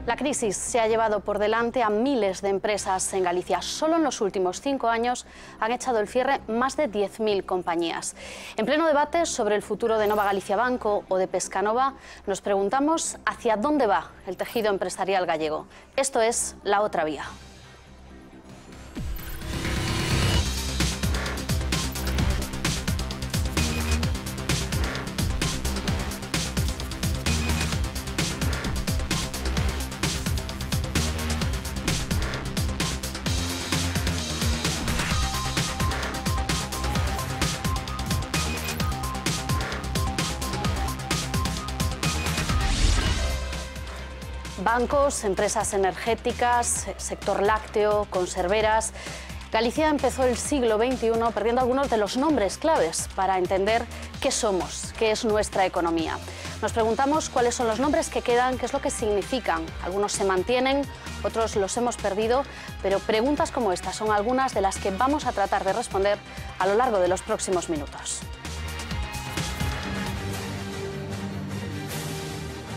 La crisis se ha llevado por delante a miles de empresas en Galicia. Solo en los últimos 5 años han echado el cierre más de 10.000 compañías. En pleno debate sobre el futuro de Nova Galicia Banco o de Pescanova, nos preguntamos hacia dónde va el tejido empresarial gallego. Esto es La Otra Vía. Bancos, empresas energéticas, sector lácteo, conserveras. Galicia empezó el siglo XXI perdiendo algunos de los nombres claves para entender qué somos, qué es nuestra economía. Nos preguntamos cuáles son los nombres que quedan, qué es lo que significan. Algunos se mantienen, otros los hemos perdido, pero preguntas como estas son algunas de las que vamos a tratar de responder a lo largo de los próximos minutos.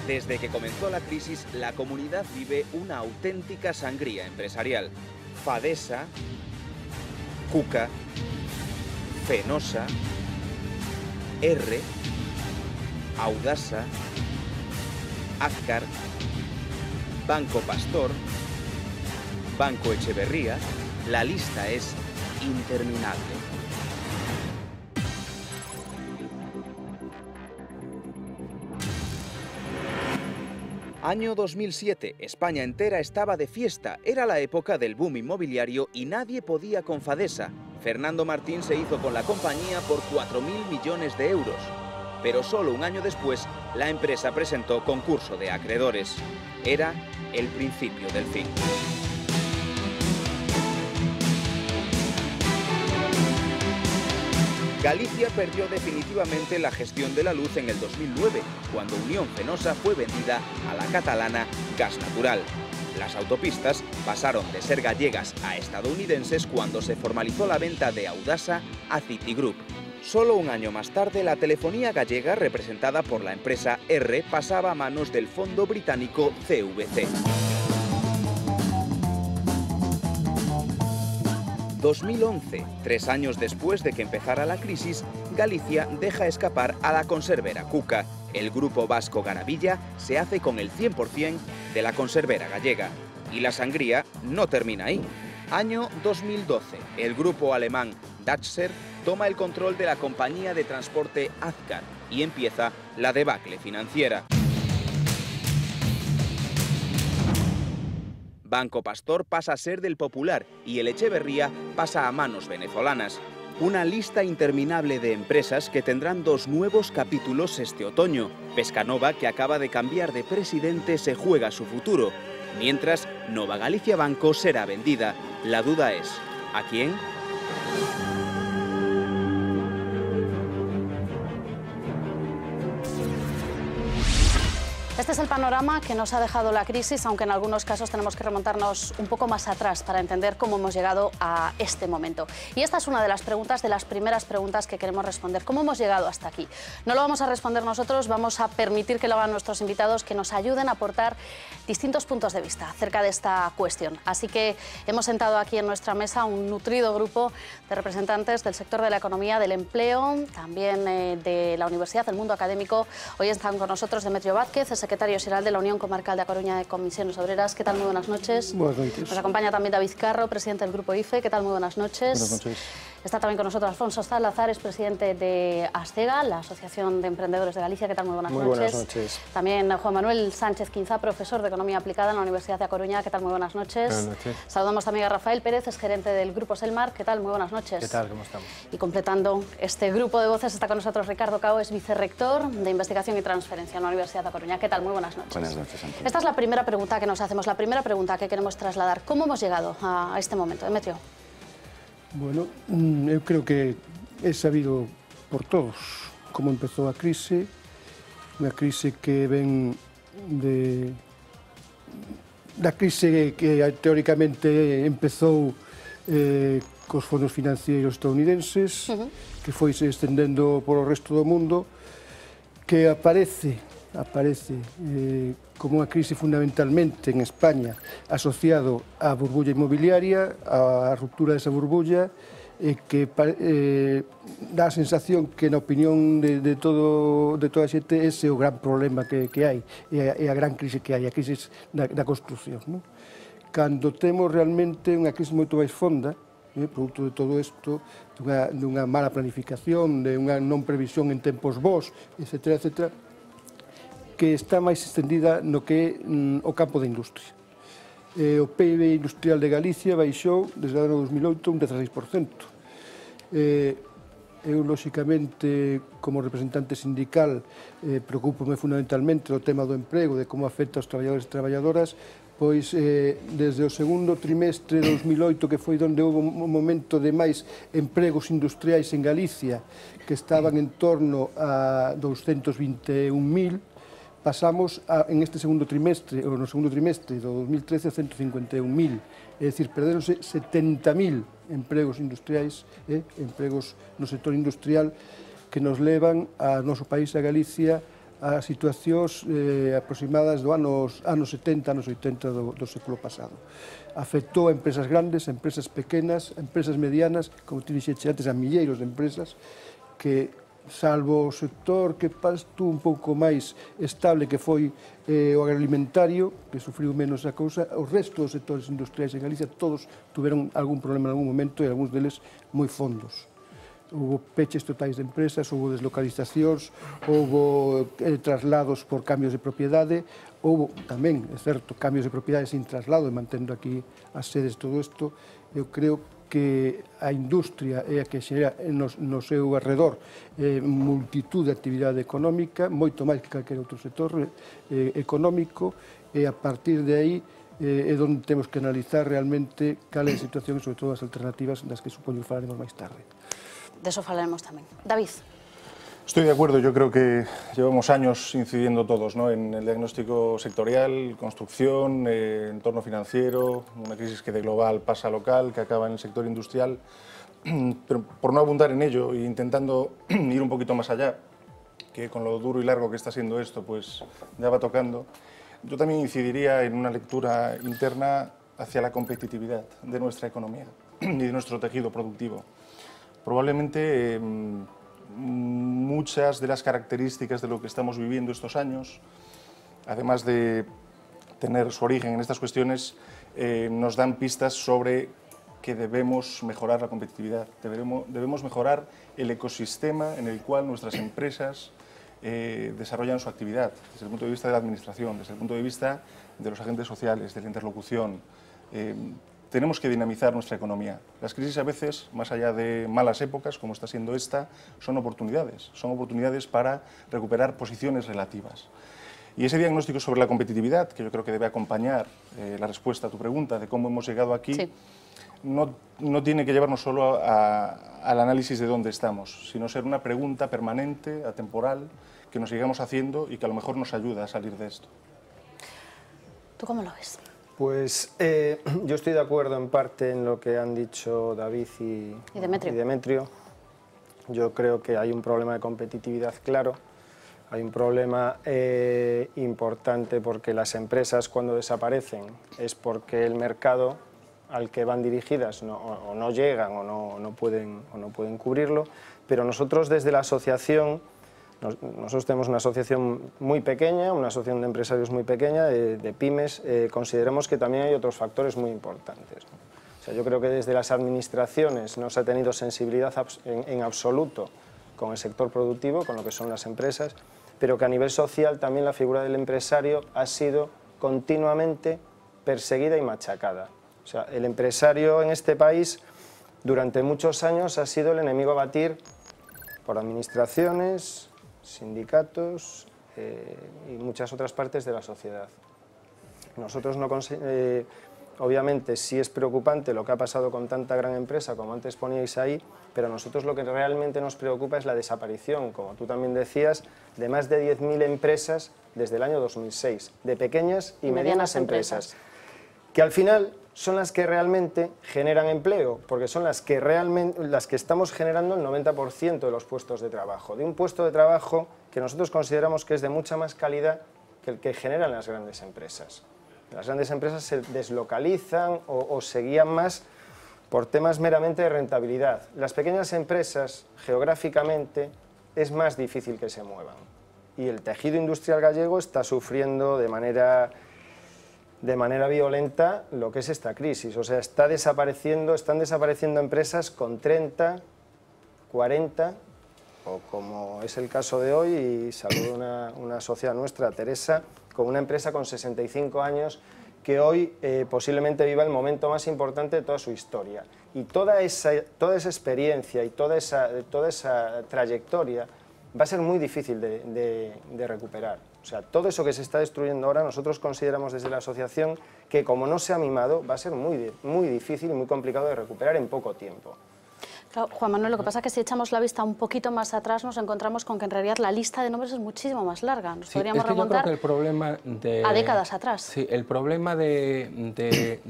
Desde que comenzó la crisis, la comunidad vive una auténtica sangría empresarial. Fadesa, Cuca, Fenosa, R, Audasa, Azcar, Banco Pastor, Banco Echeverría. La lista es interminable. Año 2007, España entera estaba de fiesta, era la época del boom inmobiliario y nadie podía con Fadesa. Fernando Martín se hizo con la compañía por 4.000 millones de euros. Pero solo un año después, la empresa presentó concurso de acreedores. Era el principio del fin. Galicia perdió definitivamente la gestión de la luz en el 2009, cuando Unión Fenosa fue vendida a la catalana Gas Natural. Las autopistas pasaron de ser gallegas a estadounidenses cuando se formalizó la venta de Audasa a Citigroup. Solo un año más tarde, la telefonía gallega, representada por la empresa R, pasaba a manos del fondo británico CVC. 2011, 3 años después de que empezara la crisis, Galicia deja escapar a la conservera Cuca. El grupo vasco Garavilla se hace con el 100% de la conservera gallega. Y la sangría no termina ahí. Año 2012, el grupo alemán Dachser toma el control de la compañía de transporte Azcar y empieza la debacle financiera. Banco Pastor pasa a ser del Popular y el Echeverría pasa a manos venezolanas. Una lista interminable de empresas que tendrán 2 nuevos capítulos este otoño. Pescanova, que acaba de cambiar de presidente, se juega su futuro. Mientras, Nova Galicia Banco será vendida. La duda es, ¿a quién? Este es el panorama que nos ha dejado la crisis, aunque en algunos casos tenemos que remontarnos un poco más atrás para entender cómo hemos llegado a este momento. Y esta es una de las preguntas, de las primeras preguntas que queremos responder. ¿Cómo hemos llegado hasta aquí? No lo vamos a responder nosotros, vamos a permitir que lo hagan nuestros invitados, que nos ayuden a aportar distintos puntos de vista acerca de esta cuestión. Así que hemos sentado aquí en nuestra mesa un nutrido grupo de representantes del sector de la economía, del empleo, también de la universidad, del mundo académico. Hoy están con nosotros Demetrio Vázquez, el secretario general de la Unión Comarcal de A Coruña de Comisiones Obreras. ¿Qué tal? Muy buenas noches. Buenas noches. Nos acompaña también David Carro, presidente del Grupo IFE. ¿Qué tal? Muy buenas noches. Buenas noches. Está también con nosotros Alfonso Salazar, es presidente de ASCEGA, la Asociación de Emprendedores de Galicia. ¿Qué tal? Muy buenas noches. Muy buenas noches. También Juan Manuel Sánchez Quinzá, profesor de Economía Aplicada en la Universidad de A Coruña. ¿Qué tal? Muy buenas noches. Buenas noches. Saludamos también a Rafael Pérez, es gerente del Grupo Selmar. ¿Qué tal? Muy buenas noches. ¿Qué tal? ¿Cómo estamos? Y completando este grupo de voces está con nosotros Ricardo Cao, es vicerrector de Investigación y Transferencia en la Universidad de A Coruña. ¿Qué tal? Muy buenas noches. Buenas noches, Antonio. Esta es la primera pregunta que nos hacemos, la primera pregunta que queremos trasladar. ¿Cómo hemos llegado a este momento? Demetrio. Bueno, eu creo que é sabido por todos como empezou a crise, unha crise que ven da crise que teóricamente empezou cos fondos financeiros estadounidenses, que foi se estendendo polo resto do mundo, que aparece como unha crise fundamentalmente en España asociado á burbulla inmobiliaria, á ruptura desa burbulla, que dá a sensación que na opinión de toda a xente ese é o gran problema que hai, e a gran crise que hai, a crise da construcción, non? Cando temos realmente unha crise moito máis fonda, produto de todo isto, dunha mala planificación, de unha non previsión en tempos bons, etc., etc., que está máis extendida no que é o campo da industria. O PIB industrial de Galicia baixou desde o ano 2008 un 16%. Eu, lóxicamente, como representante sindical, preocúpome fundamentalmente do tema do emprego, de como afecta aos traballadores e traballadoras, pois desde o segundo trimestre de 2008, que foi onde houve un momento de máis empregos industriais en Galicia, que estaban en torno a 221.000, pasamos en este segundo trimestre, ou no segundo trimestre do 2013, a 151.000. É dicir, perderonse 70.000 empregos industriais, empregos no sector industrial, que nos levan a noso país, a Galicia, a situacións aproximadas do anos 70, anos 80 do século pasado. Afectou a empresas grandes, a empresas pequenas, a empresas medianas, como ti dixeche antes, a milleiros de empresas que, salvo o sector que pastou un pouco máis estable, que foi o agroalimentario, que sufriu menos a cousa, o resto dos sectores industriais en Galicia todos tuveron algún problema en algún momento, e algúns deles moi fondos. Houve peches totais de empresas, houve deslocalizacións, houve traslados por cambios de propiedade, houve tamén, é certo, cambios de propiedade sin traslado, e mantendo aquí as sedes todo isto. Eu creo que a industria é a que xera no seu arredor multitud de actividade económica, moito máis que calquer outro sector económico, e a partir de aí é onde temos que analizar realmente cal é a situación e sobre todo as alternativas das que supoño falaremos máis tarde. De eso falaremos tamén. David. Estoy de acuerdo, yo creo que llevamos años incidiendo todos, ¿no?, en el diagnóstico sectorial, construcción, entorno financiero, una crisis que de global pasa a local, que acaba en el sector industrial, pero por no abundar en ello e intentando ir un poquito más allá, que con lo duro y largo que está siendo esto, pues ya va tocando, yo también incidiría en una lectura interna hacia la competitividad de nuestra economía y de nuestro tejido productivo. Probablemente muchas de las características de lo que estamos viviendo estos años, además de tener su origen en estas cuestiones, nos dan pistas sobre que debemos mejorar la competitividad, debemos mejorar el ecosistema en el cual nuestras empresas desarrollan su actividad, desde el punto de vista de la administración, desde el punto de vista de los agentes sociales, de la interlocución. Tenemos que dinamizar nuestra economía. Las crisis a veces, más allá de malas épocas, como está siendo esta, son oportunidades para recuperar posiciones relativas. Y ese diagnóstico sobre la competitividad, que yo creo que debe acompañar la respuesta a tu pregunta de cómo hemos llegado aquí, sí, no tiene que llevarnos solo al análisis de dónde estamos, sino ser una pregunta permanente, atemporal, que nos sigamos haciendo y que a lo mejor nos ayuda a salir de esto. ¿Tú cómo lo ves? Pues yo estoy de acuerdo en parte en lo que han dicho David y Demetrio. Yo creo que hay un problema de competitividad claro, hay un problema importante porque las empresas cuando desaparecen es porque el mercado al que van dirigidas o no llegan o no pueden cubrirlo, pero nosotros desde la asociación, nosotros tenemos una asociación muy pequeña, una asociación de empresarios muy pequeña, de pymes, consideramos que también hay otros factores muy importantes, ¿no? O sea, yo creo que desde las administraciones no se ha tenido sensibilidad en absoluto con el sector productivo, con lo que son las empresas, pero que a nivel social también la figura del empresario ha sido continuamente perseguida y machacada. O sea, el empresario en este país durante muchos años ha sido el enemigo a batir por administraciones, sindicatos y muchas otras partes de la sociedad. Nosotros obviamente sí es preocupante lo que ha pasado con tanta gran empresa, como antes poníais ahí, pero a nosotros lo que realmente nos preocupa es la desaparición, como tú también decías, de más de 10.000 empresas desde el año 2006, de pequeñas y medianas empresas, que al final son las que realmente generan empleo, porque son las que estamos generando el 90% de los puestos de trabajo, de un puesto de trabajo que nosotros consideramos que es de mucha más calidad que el que generan las grandes empresas. Las grandes empresas se deslocalizan o se guían más por temas meramente de rentabilidad. Las pequeñas empresas, geográficamente, es más difícil que se muevan. Y el tejido industrial gallego está sufriendo de manera violenta lo que es esta crisis. O sea, están desapareciendo empresas con 30, 40, o como es el caso de hoy, y saludo una socia nuestra, Teresa, con una empresa con 65 años que hoy posiblemente viva el momento más importante de toda su historia. Y toda esa experiencia y toda esa trayectoria va a ser muy difícil de recuperar. O sea, todo eso que se está destruyendo ahora, nosotros consideramos desde la asociación que como no se ha mimado, va a ser muy difícil y muy complicado de recuperar en poco tiempo. Claro, Juan Manuel, lo que pasa es que si echamos la vista un poquito más atrás nos encontramos con que en realidad la lista de nombres es muchísimo más larga. Nos podríamos remontar yo creo que el problema a décadas atrás. Sí, el problema de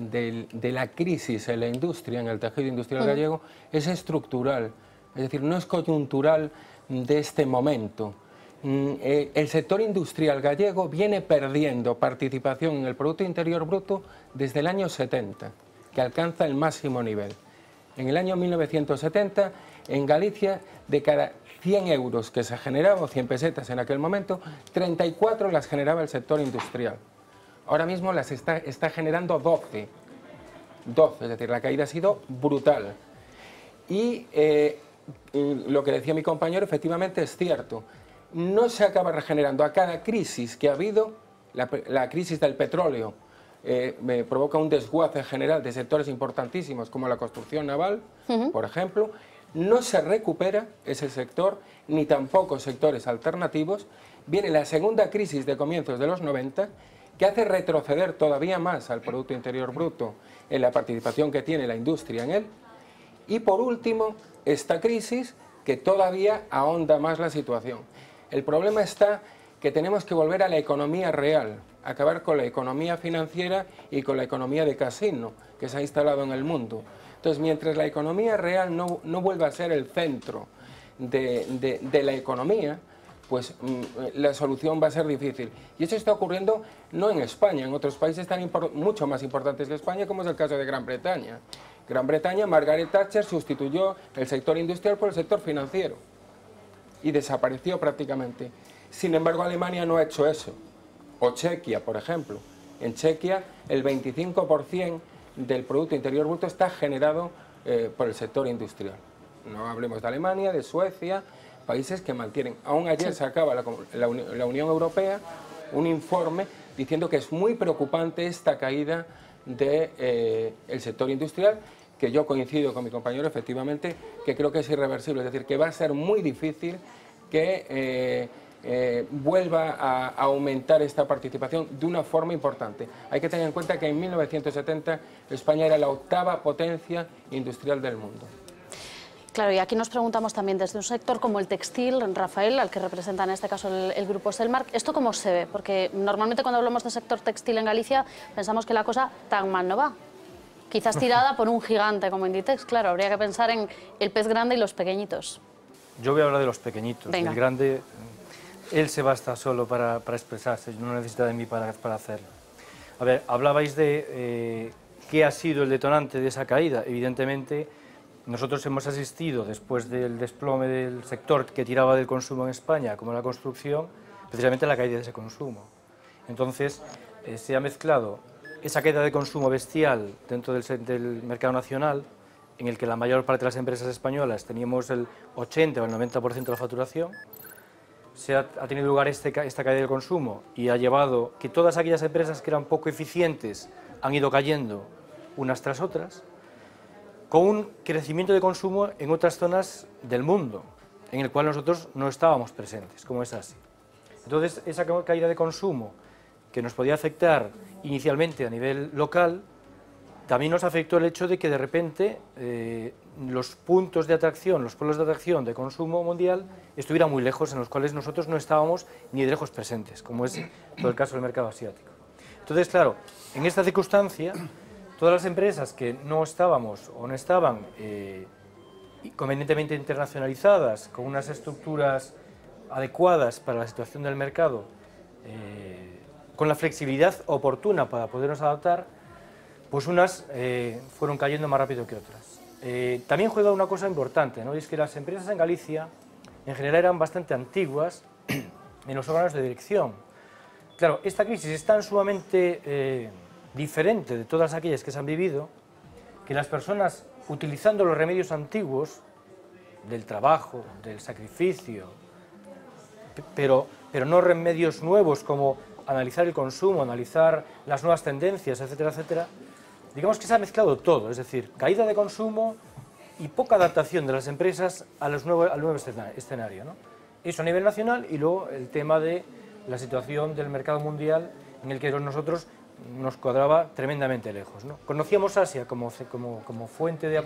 la crisis en la industria, en el tejido industrial gallego, es estructural. Es decir, no es coyuntural de este momento. El sector industrial gallego viene perdiendo participación en el Producto Interior Bruto desde el año 70, que alcanza el máximo nivel. En el año 1970, en Galicia, de cada 100 euros que se generaban, o 100 pesetas en aquel momento, 34 las generaba el sector industrial. Ahora mismo las está generando 12, es decir, la caída ha sido brutal. Y lo que decía mi compañero, efectivamente es cierto, no se acaba regenerando. A cada crisis que ha habido, la crisis del petróleo, me provoca un desguace general de sectores importantísimos como la construcción naval, por ejemplo, no se recupera ese sector, ni tampoco sectores alternativos. Viene la segunda crisis de comienzos de los 90, que hace retroceder todavía más al Producto Interior Bruto en la participación que tiene la industria en él. Y por último, esta crisis que todavía ahonda más la situación. El problema está que tenemos que volver a la economía real, acabar con la economía financiera y con la economía de casino que se ha instalado en el mundo. Entonces, mientras la economía real no vuelva a ser el centro de la economía, pues la solución va a ser difícil. Y eso está ocurriendo no en España, en otros países mucho más importantes que España, como es el caso de Gran Bretaña. Gran Bretaña, Margaret Thatcher sustituyó el sector industrial por el sector financiero y desapareció prácticamente. Sin embargo, Alemania no ha hecho eso. O Chequia, por ejemplo. En Chequia, el 25% del Producto Interior Bruto está generado por el sector industrial. No hablemos de Alemania, de Suecia, países que mantienen. Aún ayer sacaba la Unión Europea un informe diciendo que es muy preocupante esta caída del sector industrial, que yo coincido con mi compañero, efectivamente, que creo que es irreversible. Es decir, que va a ser muy difícil que vuelva a aumentar esta participación de una forma importante. Hay que tener en cuenta que en 1970 España era la 8ª potencia industrial del mundo. Claro, y aquí nos preguntamos también desde un sector como el textil, Rafael, al que representa en este caso el grupo Selmark, ¿esto cómo se ve? Porque normalmente cuando hablamos de sector textil en Galicia pensamos que la cosa tan mal no va. Quizás tirada por un gigante como Inditex, claro, habría que pensar en el pez grande y los pequeñitos. Yo voy a hablar de los pequeñitos. Venga. El grande, él se basta solo para expresarse, no necesita de mí para hacerlo. A ver, hablabais de qué ha sido el detonante de esa caída. Evidentemente, nosotros hemos asistido, después del desplome del sector que tiraba del consumo en España, como la construcción, precisamente a la caída de ese consumo. Entonces, se ha mezclado esa caída de consumo bestial dentro del mercado nacional, en el que la mayor parte de las empresas españolas teníamos el 80 o el 90% de la facturación. Ha tenido lugar esta caída del consumo y ha llevado que todas aquellas empresas que eran poco eficientes han ido cayendo unas tras otras, con un crecimiento de consumo en otras zonas del mundo, en el cual nosotros no estábamos presentes, como es así. Entonces, esa caída de consumo que nos podía afectar inicialmente a nivel local, también nos afectó el hecho de que de repente los puntos de atracción, los polos de atracción de consumo mundial estuvieran muy lejos, en los cuales nosotros no estábamos ni de lejos presentes, como es todo el caso del mercado asiático. Entonces, claro, en esta circunstancia, todas las empresas que no estábamos o no estaban convenientemente internacionalizadas, con unas estructuras adecuadas para la situación del mercado, con la flexibilidad oportuna para podernos adaptar, pues unas fueron cayendo más rápido que otras. También juega una cosa importante, ¿no? Y es que las empresas en Galicia, en general, eran bastante antiguas en los órganos de dirección. Claro, esta crisis es tan sumamente diferente de todas aquellas que se han vivido, que las personas, utilizando los remedios antiguos del trabajo, del sacrificio, pero no remedios nuevos como analizar el consumo, analizar las nuevas tendencias, etcétera, etcétera, digamos que se ha mezclado todo, es decir, caída de consumo y poca adaptación de las empresas al nuevo escenario, ¿no? Eso a nivel nacional, y luego el tema de la situación del mercado mundial, en el que nosotros nos cuadraba tremendamente lejos, ¿no? Conocíamos Asia como fuente de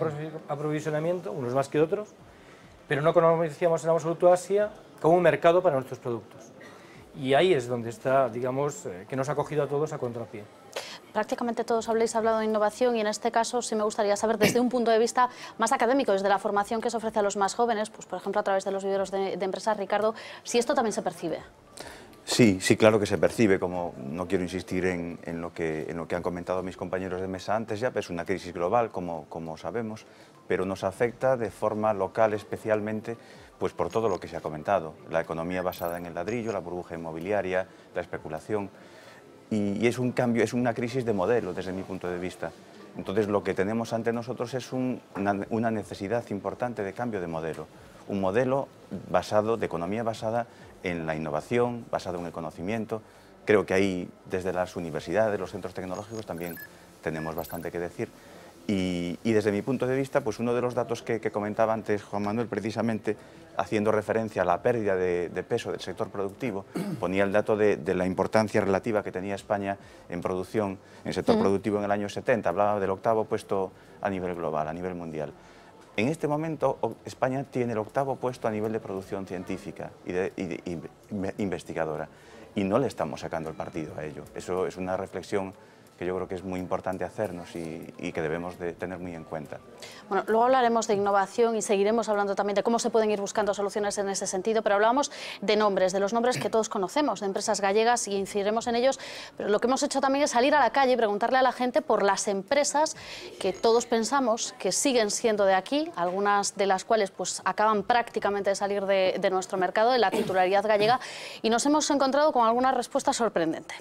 aprovisionamiento, unos más que otros, pero no conocíamos en absoluto Asia como un mercado para nuestros productos. Y ahí es donde está, digamos, que nos ha cogido a todos a contrapié. Prácticamente todos habéis hablado de innovación y en este caso sí me gustaría saber desde un punto de vista más académico, desde la formación que se ofrece a los más jóvenes, pues por ejemplo a través de los viveros de empresas, Ricardo, si esto también se percibe. Sí, claro que se percibe, como no quiero insistir en lo que han comentado mis compañeros de mesa antes ya, pues es una crisis global, como sabemos, pero nos afecta de forma local especialmente pues por todo lo que se ha comentado, la economía basada en el ladrillo, la burbuja inmobiliaria, la especulación, y es un cambio, es una crisis de modelo desde mi punto de vista. Entonces lo que tenemos ante nosotros es una necesidad importante de cambio de modelo, un modelo de economía basada en la innovación, basado en el conocimiento. Creo que ahí desde las universidades, los centros tecnológicos también tenemos bastante que decir. Y desde mi punto de vista, pues uno de los datos que comentaba antes Juan Manuel, precisamente haciendo referencia a la pérdida de peso del sector productivo, ponía el dato de la importancia relativa que tenía España en producción, en el sector productivo en el año 70, hablaba del 8º puesto a nivel global, a nivel mundial. En este momento España tiene el 8º puesto a nivel de producción científica y investigadora, y no le estamos sacando el partido a ello. Eso es una reflexión que yo creo que es muy importante hacernos y que debemos de tener muy en cuenta. Bueno, luego hablaremos de innovación y seguiremos hablando también de cómo se pueden ir buscando soluciones en ese sentido, pero hablábamos de nombres, de los nombres que todos conocemos, de empresas gallegas, y incidiremos en ellos, pero lo que hemos hecho también es salir a la calle y preguntarle a la gente por las empresas que todos pensamos que siguen siendo de aquí, algunas de las cuales pues acaban prácticamente de salir de nuestro mercado, de la titularidad gallega, y nos hemos encontrado con alguna respuesta sorprendente.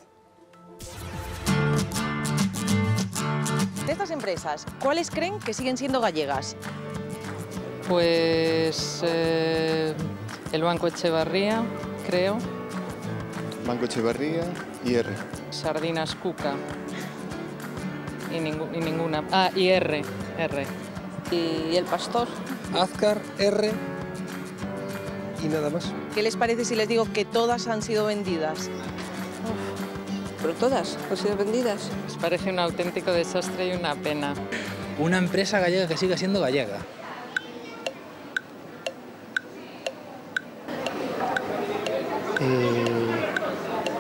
De estas empresas, ¿cuáles creen que siguen siendo gallegas? Pues el Banco Echevarría, creo. Banco Echevarría y R. Sardinas Cuca. Y ninguna. Ah, y R. Y el Pastor. Azcar, R. Y nada más. ¿Qué les parece si les digo que todas han sido vendidas? Pero todas han sido vendidas. Les parece un auténtico desastre y una pena. Una empresa gallega que siga siendo gallega.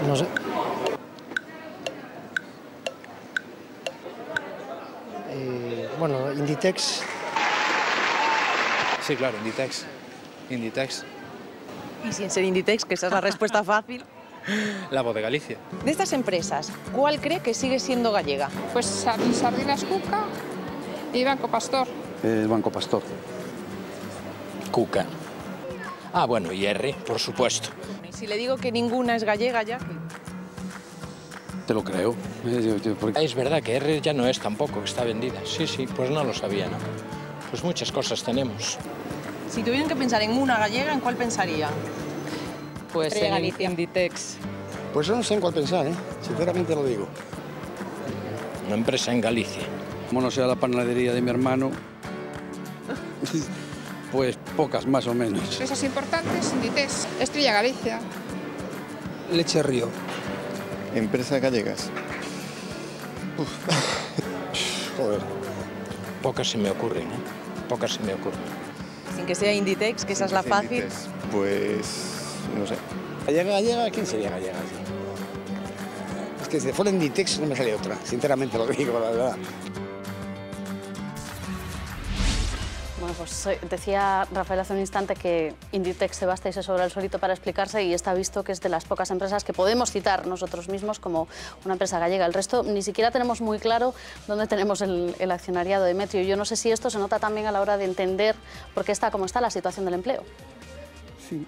No sé. Bueno, Inditex. Sí, claro, Inditex. Y sin ser Inditex, que esa es la respuesta fácil. La Voz de Galicia. De estas empresas, ¿cuál cree que sigue siendo gallega? Pues Sardinas Cuca y Banco Pastor. El Banco Pastor. Cuca. Ah, bueno, y R, por supuesto. Y si le digo que ninguna es gallega ya... Te lo creo. Es verdad que R ya no es tampoco, está vendida. Sí, pues no lo sabía, ¿no? Pues muchas cosas tenemos. Si tuvieran que pensar en una gallega, ¿en cuál pensarían? Pues en Inditex. Pues yo no sé en cuál pensar, sinceramente lo digo. Una empresa en Galicia. Como no sea la panadería de mi hermano, pues pocas más o menos. Empresas importantes, Inditex, Estrella Galicia. Leche Río. Empresas gallegas. Joder. Pocas se me ocurren, Pocas se me ocurren. Sin que sea Inditex, que esa es la fácil. Inditex, pues... no sé. Gallega, ¿quién sería gallega? Es que si fuera Inditex no me sale otra, sinceramente lo digo, la verdad. Bueno, Bueno, pues decía Rafael hace un instante que Inditex se basta y se sobra el solito para explicarse, y está visto que es de las pocas empresas que podemos citar nosotros mismos como una empresa gallega. El resto ni siquiera tenemos muy claro dónde tenemos el accionariado, Demetrio. Yo no sé si esto se nota también a la hora de entender por qué está como está la situación del empleo. Sí,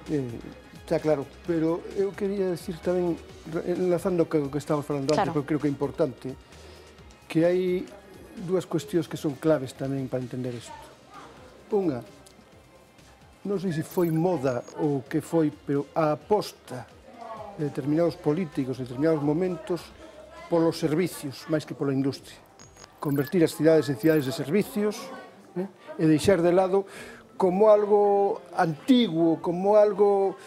está claro, pero eu quería decir tamén, enlazando co que estamos falando antes, porque creo que é importante, que hai dúas cuestións que son claves tamén para entender isto. Unha, non sei se foi moda ou que foi, pero a aposta de determinados políticos, en determinados momentos, polos servicios, máis que pola industria. Convertir as cidades en cidades de servicios e deixar de lado como algo antiguo, como algo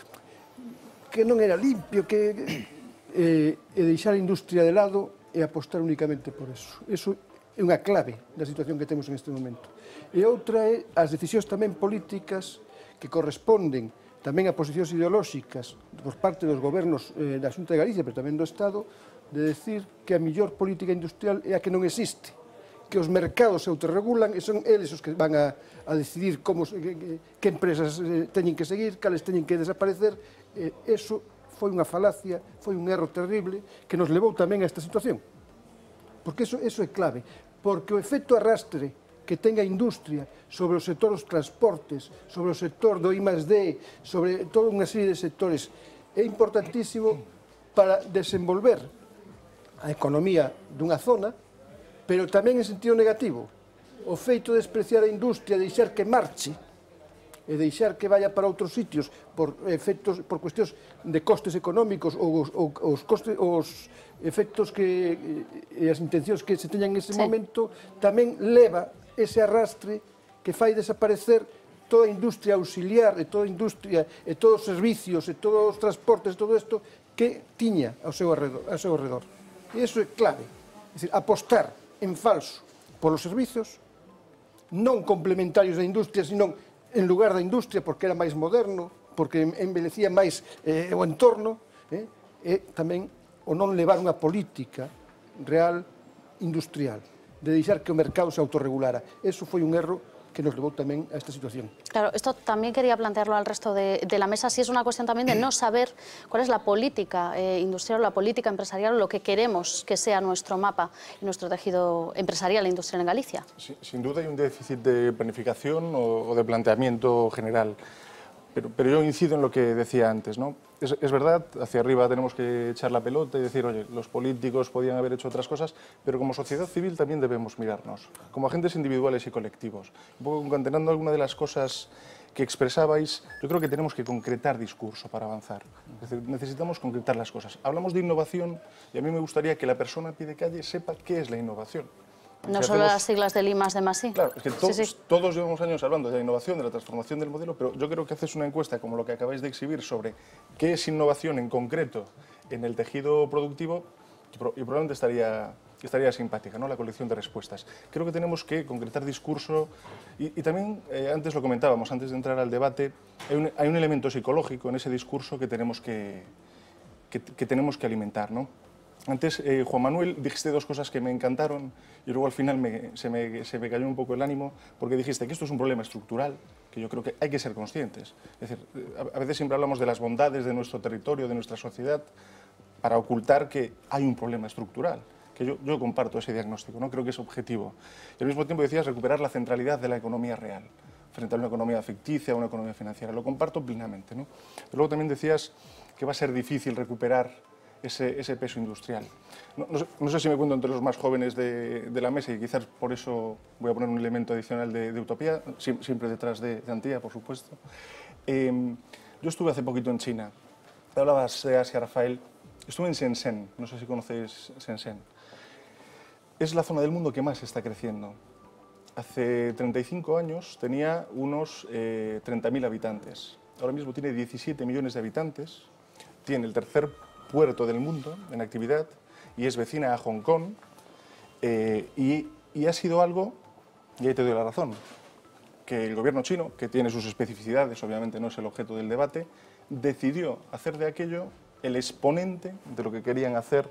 que non era limpio, e deixar a industria de lado e apostar únicamente por eso. Eso é unha clave da situación que temos en este momento. E outra é as decisións tamén políticas que corresponden tamén a posicións ideolóxicas por parte dos gobernos da Xunta de Galicia, pero tamén do Estado, de decir que a mellor política industrial é a que non existe, que os mercados se autorregulan e son eles os que van a decidir que empresas teñen que seguir, cales teñen que desaparecer. Eso foi unha falacia, foi un erro terrible que nos levou tamén a esta situación. Porque eso é clave, porque o efecto arrastre que ten a industria sobre o sector dos transportes, sobre o sector do I+D, sobre toda unha serie de sectores, é importantísimo para desenvolver a economía dunha zona, pero tamén en sentido negativo. O feito de despreciar a industria, deixar que marche, e deixar que vaya para outros sitios por cuestións de costes económicos ou os efectos e as intencións que se teñan en ese momento, tamén leva ese arrastre que fai desaparecer toda a industria auxiliar e toda a industria e todos os servicios e todos os transportes, todo isto que tiña ao seu arredor. E iso é clave, é dicir, apostar en falso polos servicios, non complementarios da industria, sino en lugar da industria, porque era máis moderno, porque envelhecía máis o entorno, e tamén o non levar unha política real industrial, de deixar que o mercado se autorregulara. Eso foi un erro que nos levou tamén a esta situación. Claro, esto también quería plantearlo al resto de la mesa, si es una cuestión también de no saber cuál es la política industrial, la política empresarial, lo que queremos que sea nuestro mapa y nuestro tejido empresarial e industrial en Galicia. Sin duda hay un déficit de planificación o de planteamiento general, pero yo incido en lo que decía antes, ¿no? Es verdad, hacia arriba tenemos que echar la pelota y decir, oye, los políticos podían haber hecho otras cosas, pero como sociedad civil también debemos mirarnos, como agentes individuales y colectivos. Un poco concatenando alguna de las cosas que expresabais, yo creo que tenemos que concretar discurso para avanzar. Es decir, necesitamos concretar las cosas. Hablamos de innovación y a mí me gustaría que la persona a pie de calle sepa qué es la innovación. No solo las siglas del I+D+I. Claro, es que todos llevamos años hablando de la innovación, de la transformación del modelo, pero yo creo que haces una encuesta como lo que acabáis de exhibir sobre qué es innovación en concreto en el tejido productivo y probablemente estaría simpática, ¿no?, la colección de respuestas. Creo que tenemos que concretar discurso y también, antes lo comentábamos, antes de entrar al debate, hay un elemento psicológico en ese discurso que tenemos que alimentar, ¿no? Antes, Juan Manuel, dijiste dos cosas que me encantaron y luego al final se me cayó un poco el ánimo porque dijiste que esto es un problema estructural, que yo creo que hay que ser conscientes. Es decir, a veces siempre hablamos de las bondades de nuestro territorio, de nuestra sociedad, para ocultar que hay un problema estructural, que yo comparto ese diagnóstico, ¿no? Creo que es objetivo. Y al mismo tiempo decías recuperar la centralidad de la economía real frente a una economía ficticia, a una economía financiera. Lo comparto plenamente, ¿no? Pero luego también decías que va a ser difícil recuperar ese peso industrial. No sé si me cuento entre los más jóvenes de la mesa y quizás por eso voy a poner un elemento adicional de utopía, siempre detrás de Antía, por supuesto. Yo estuve hace poquito en China. Hablabas de Asia, Rafael. Estuve en Shenzhen, no sé si conocéis Shenzhen. Es la zona del mundo que más está creciendo. Hace 35 años tenía unos 30.000 habitantes. Ahora mismo tiene 17 millones de habitantes. Tiene el tercer puerto del mundo en actividad y es vecina a Hong Kong y ha sido algo, y ahí te doy la razón, que el gobierno chino, que tiene sus especificidades, obviamente no es el objeto del debate, decidió hacer de aquello el exponente de lo que querían hacer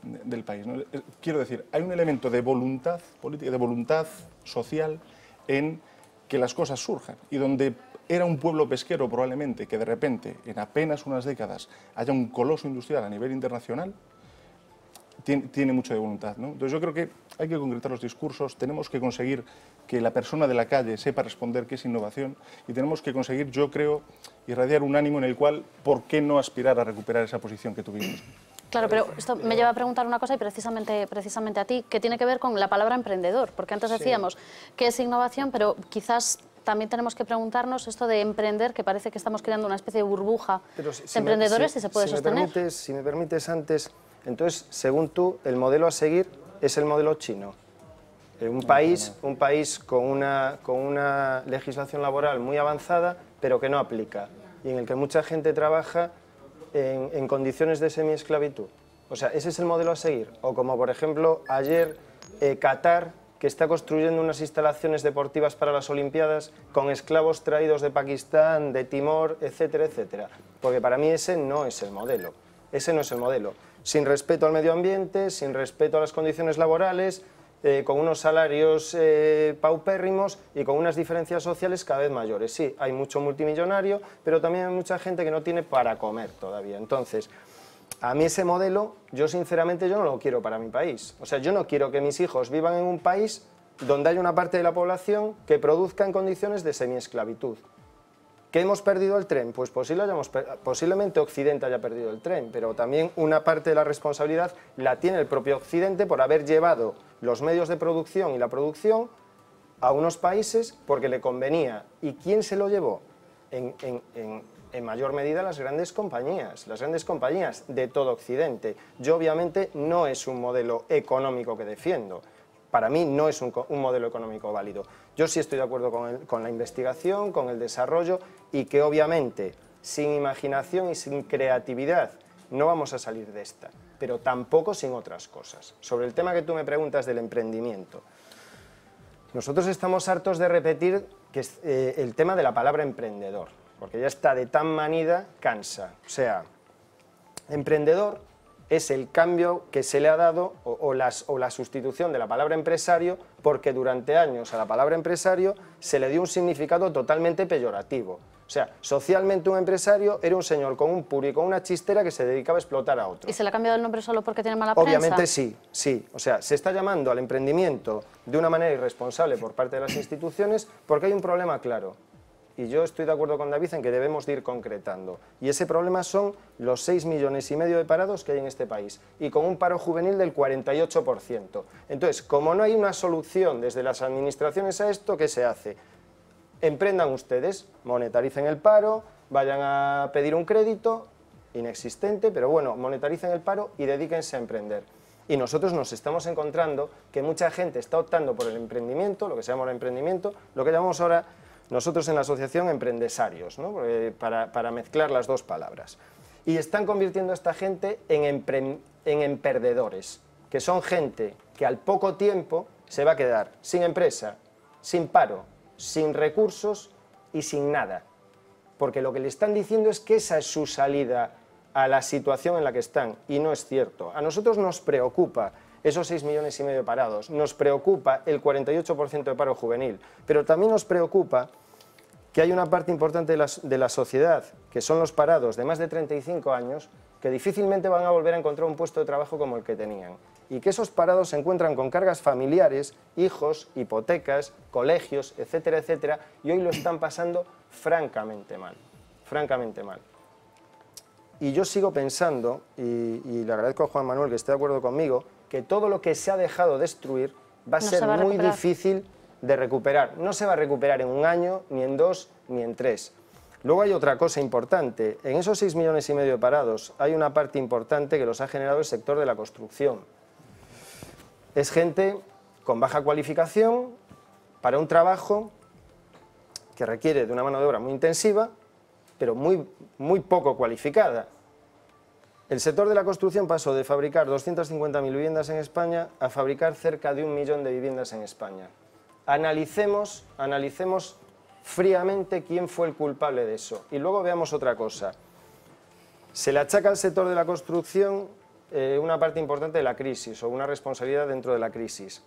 del país, ¿no? Quiero decir, hay un elemento de voluntad política, de voluntad social en que las cosas surjan y donde era un pueblo pesquero probablemente que de repente, en apenas unas décadas, haya un coloso industrial a nivel internacional, tiene mucho de voluntad, ¿no? Entonces yo creo que hay que concretar los discursos, tenemos que conseguir que la persona de la calle sepa responder qué es innovación y tenemos que conseguir, yo creo, irradiar un ánimo en el cual, ¿por qué no aspirar a recuperar esa posición que tuvimos? Claro, pero esto me lleva a preguntar una cosa y precisamente a ti, que tiene que ver con la palabra emprendedor, porque antes decíamos que es innovación, pero quizás también tenemos que preguntarnos esto de emprender, que parece que estamos creando una especie de burbuja de emprendedores y se puede sostener. Si me permites antes, entonces, según tú, el modelo a seguir es el modelo chino. Un país con una legislación laboral muy avanzada, pero que no aplica, y en el que mucha gente trabaja en condiciones de semiesclavitud. O sea, ese es el modelo a seguir. O como, por ejemplo, ayer Qatar, que está construyendo unas instalaciones deportivas para las Olimpiadas con esclavos traídos de Pakistán, de Timor, etcétera, etcétera. Porque para mí ese no es el modelo. Ese no es el modelo. Sin respeto al medio ambiente, sin respeto a las condiciones laborales, con unos salarios paupérrimos y con unas diferencias sociales cada vez mayores. Sí, hay mucho multimillonario, pero también hay mucha gente que no tiene para comer todavía. Entonces, a mí ese modelo, yo sinceramente yo no lo quiero para mi país. O sea, yo no quiero que mis hijos vivan en un país donde haya una parte de la población que produzca en condiciones de semiesclavitud. ¿Que hemos perdido el tren? Pues posiblemente Occidente haya perdido el tren, pero también una parte de la responsabilidad la tiene el propio Occidente por haber llevado los medios de producción y la producción a unos países porque le convenía. ¿Y quién se lo llevó? En mayor medida las grandes compañías de todo Occidente. Yo obviamente no es un modelo económico que defiendo. Para mí no es un modelo económico válido. Yo sí estoy de acuerdo con la investigación, con el desarrollo y que obviamente sin imaginación y sin creatividad no vamos a salir de esta, pero tampoco sin otras cosas. Sobre el tema que tú me preguntas del emprendimiento, nosotros estamos hartos de repetir que el tema de la palabra emprendedor, porque ya está de tan manida, cansa. O sea, emprendedor es el cambio que se le ha dado o la sustitución de la palabra empresario, porque durante años a la palabra empresario se le dio un significado totalmente peyorativo. O sea, socialmente un empresario era un señor con un puro y con una chistera que se dedicaba a explotar a otros. ¿Y se le ha cambiado el nombre solo porque tiene mala prensa? Obviamente sí, sí. O sea, se está llamando al emprendimiento de una manera irresponsable por parte de las instituciones porque hay un problema claro. Y yo estoy de acuerdo con David en que debemos de ir concretando. Y ese problema son los 6,5 millones de parados que hay en este país y con un paro juvenil del 48%. Entonces, como no hay una solución desde las administraciones a esto, ¿qué se hace? Emprendan ustedes, monetaricen el paro, vayan a pedir un crédito inexistente, pero bueno, monetaricen el paro y dedíquense a emprender. Y nosotros nos estamos encontrando que mucha gente está optando por el emprendimiento, lo que se llama el emprendimiento, lo que llamamos ahora nosotros en la asociación emprendesarios, ¿no? Para mezclar las dos palabras. Y están convirtiendo a esta gente en emperdedores, que son gente que al poco tiempo se va a quedar sin empresa, sin paro, sin recursos y sin nada. Porque lo que le están diciendo es que esa es su salida a la situación en la que están, y no es cierto. A nosotros nos preocupa esos 6,5 millones de parados, nos preocupa el 48% de paro juvenil, pero también nos preocupa que hay una parte importante de la sociedad, que son los parados de más de 35 años, que difícilmente van a volver a encontrar un puesto de trabajo como el que tenían, y que esos parados se encuentran con cargas familiares, hijos, hipotecas, colegios, etcétera, etcétera, y hoy lo están pasando francamente mal, francamente mal. Y yo sigo pensando, y le agradezco a Juan Manuel que esté de acuerdo conmigo, que todo lo que se ha dejado destruir va a ser muy difícil de recuperar. No se va a recuperar en 1 año, ni en 2, ni en 3. Luego hay otra cosa importante. En esos 6,5 millones de parados hay una parte importante que los ha generado el sector de la construcción. Es gente con baja cualificación para un trabajo que requiere de una mano de obra muy intensiva, pero muy poco cualificada. El sector de la construcción pasó de fabricar 250.000 viviendas en España a fabricar cerca de 1 millón de viviendas en España. Analicemos fríamente quién fue el culpable de eso. Y luego veamos otra cosa. Se le achaca al sector de la construcción una parte importante de la crisis o una responsabilidad dentro de la crisis.